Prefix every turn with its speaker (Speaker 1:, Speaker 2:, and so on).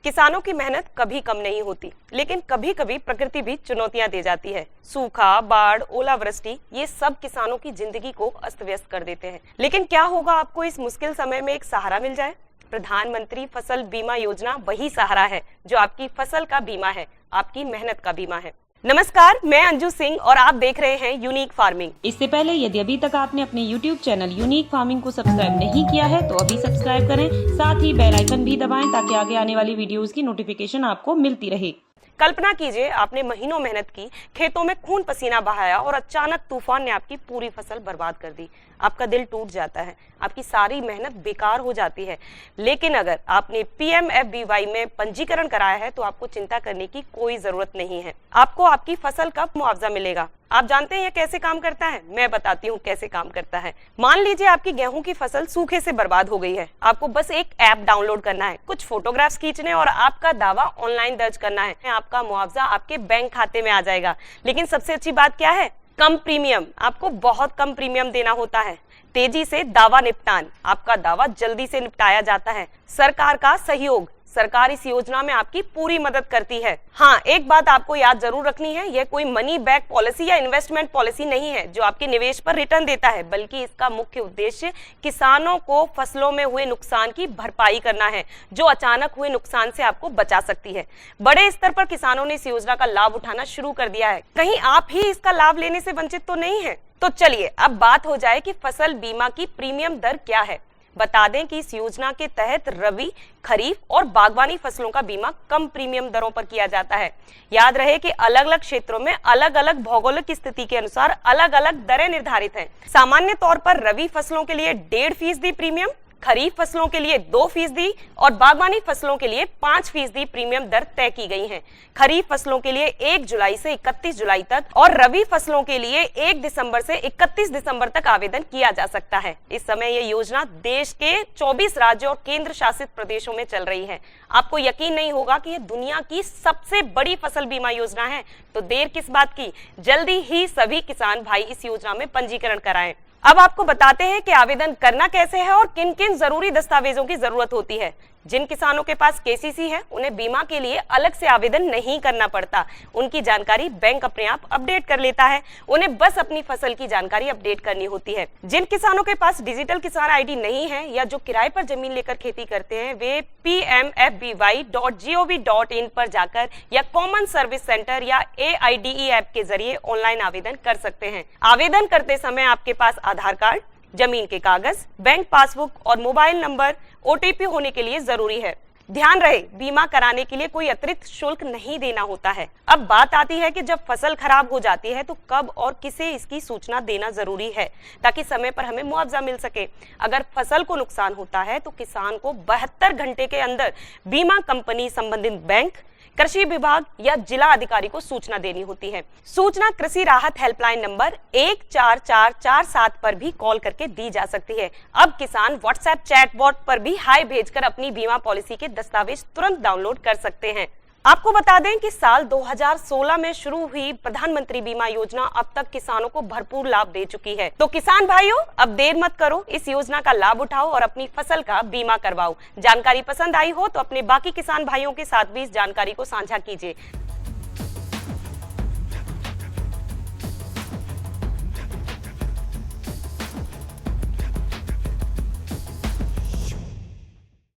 Speaker 1: किसानों की मेहनत कभी कम नहीं होती, लेकिन कभी कभी प्रकृति भी चुनौतियां दे जाती है। सूखा, बाढ़, ओलावृष्टि, ये सब किसानों की जिंदगी को अस्त व्यस्त कर देते हैं। लेकिन क्या होगा आपको इस मुश्किल समय में एक सहारा मिल जाए? प्रधानमंत्री फसल बीमा योजना वही सहारा है जो आपकी फसल का बीमा है, आपकी मेहनत का बीमा है। नमस्कार, मैं अंजू सिंह और आप देख रहे हैं यूनिक फार्मिंग।
Speaker 2: इससे पहले यदि अभी तक आपने अपने YouTube चैनल यूनिक फार्मिंग को सब्सक्राइब नहीं किया है तो अभी सब्सक्राइब करें, साथ ही बेल आइकन भी दबाएं ताकि आगे आने वाली वीडियोस की नोटिफिकेशन आपको मिलती रहे।
Speaker 1: कल्पना कीजिए, आपने महीनों मेहनत की, खेतों में खून पसीना बहाया और अचानक तूफान ने आपकी पूरी फसल बर्बाद कर दी। आपका दिल टूट जाता है, आपकी सारी मेहनत बेकार हो जाती है। लेकिन अगर आपने PMFBY में पंजीकरण कराया है तो आपको चिंता करने की कोई जरूरत नहीं है। आपको आपकी फसल का मुआवजा मिलेगा। आप जानते हैं यह कैसे काम करता है? मैं बताती हूँ कैसे काम करता है। मान लीजिए आपकी गेहूं की फसल सूखे से बर्बाद हो गई है। आपको बस एक ऐप डाउनलोड करना है, कुछ फोटोग्राफ्स खींचने और आपका दावा ऑनलाइन दर्ज करना है। आपका मुआवजा आपके बैंक खाते में आ जाएगा। लेकिन सबसे अच्छी बात क्या है? कम प्रीमियम। आपको बहुत कम प्रीमियम देना होता है। तेजी से दावा निपटान, आपका दावा जल्दी से निपटाया जाता है। सरकार का सहयोग, सरकार इस योजना में आपकी पूरी मदद करती है। हाँ, एक बात आपको याद जरूर रखनी है, यह कोई मनी बैक पॉलिसी या इन्वेस्टमेंट पॉलिसी नहीं है जो आपके निवेश पर रिटर्न देता है, बल्कि इसका मुख्य उद्देश्य किसानों को फसलों में हुए नुकसान की भरपाई करना है, जो अचानक हुए नुकसान से आपको बचा सकती है। बड़े स्तर पर किसानों ने इस योजना का लाभ उठाना शुरू कर दिया है। कहीं आप ही इसका लाभ लेने से वंचित तो नहीं है? तो चलिए अब बात हो जाए कि फसल बीमा की प्रीमियम दर क्या है। बता दें कि इस योजना के तहत रबी, खरीफ और बागवानी फसलों का बीमा कम प्रीमियम दरों पर किया जाता है। याद रहे कि अलग अलग क्षेत्रों में अलग अलग भौगोलिक स्थिति के अनुसार अलग अलग दरें निर्धारित हैं। सामान्य तौर पर रबी फसलों के लिए 1.5% प्रीमियम, खरीफ फसलों के लिए 2% और बागवानी फसलों के लिए 5% प्रीमियम दर तय की गई है। खरीफ फसलों के लिए 1 जुलाई से 31 जुलाई तक और रबी फसलों के लिए 1 दिसंबर से 31 दिसंबर तक आवेदन किया जा सकता है। इस समय यह योजना देश के 24 राज्यों और केंद्र शासित प्रदेशों में चल रही है। आपको यकीन नहीं होगा कि यह दुनिया की सबसे बड़ी फसल बीमा योजना है। तो देर किस बात की, जल्दी ही सभी किसान भाई इस योजना में पंजीकरण कराएं। अब आपको बताते हैं कि आवेदन करना कैसे है और किन किन जरूरी दस्तावेजों की जरूरत होती है। जिन किसानों के पास KCC है उन्हें बीमा के लिए अलग से आवेदन नहीं करना पड़ता। उनकी जानकारी बैंक अपने आप अपडेट कर लेता है। उन्हें बस अपनी फसल की जानकारी अपडेट करनी होती है। जिन किसानों के पास डिजिटल किसान ID नहीं है या जो किराए पर जमीन लेकर खेती करते हैं, वे PMFBY.gov.in पर जाकर या कॉमन सर्विस सेंटर या AIDE ऐप के जरिए ऑनलाइन आवेदन कर सकते हैं। आवेदन करते समय आपके पास आधार कार्ड, जमीन के कागज, बैंक पासबुक और मोबाइल नंबर OTP होने के लिए जरूरी है। ध्यान रहे, बीमा कराने के लिए कोई अतिरिक्त शुल्क नहीं देना होता है। अब बात आती है कि जब फसल खराब हो जाती है तो कब और किसे इसकी सूचना देना जरूरी है ताकि समय पर हमें मुआवजा मिल सके। अगर फसल को नुकसान होता है तो किसान को 72 घंटे के अंदर बीमा कंपनी, संबंधित बैंक, कृषि विभाग या जिला अधिकारी को सूचना देनी होती है। सूचना कृषि राहत हेल्पलाइन नंबर 14447 पर भी कॉल करके दी जा सकती है। अब किसान व्हाट्सएप चैटबॉट पर भी हाई भेजकर अपनी बीमा पॉलिसी के दस्तावेज तुरंत डाउनलोड कर सकते हैं। आपको बता दें कि साल 2016 में शुरू हुई प्रधानमंत्री बीमा योजना अब तक किसानों को भरपूर लाभ दे चुकी है। तो किसान भाइयों, अब देर मत करो, इस योजना का लाभ उठाओ और अपनी फसल का बीमा करवाओ। जानकारी पसंद आई हो तो अपने बाकी किसान भाइयों के साथ भी इस जानकारी को साझा कीजिए।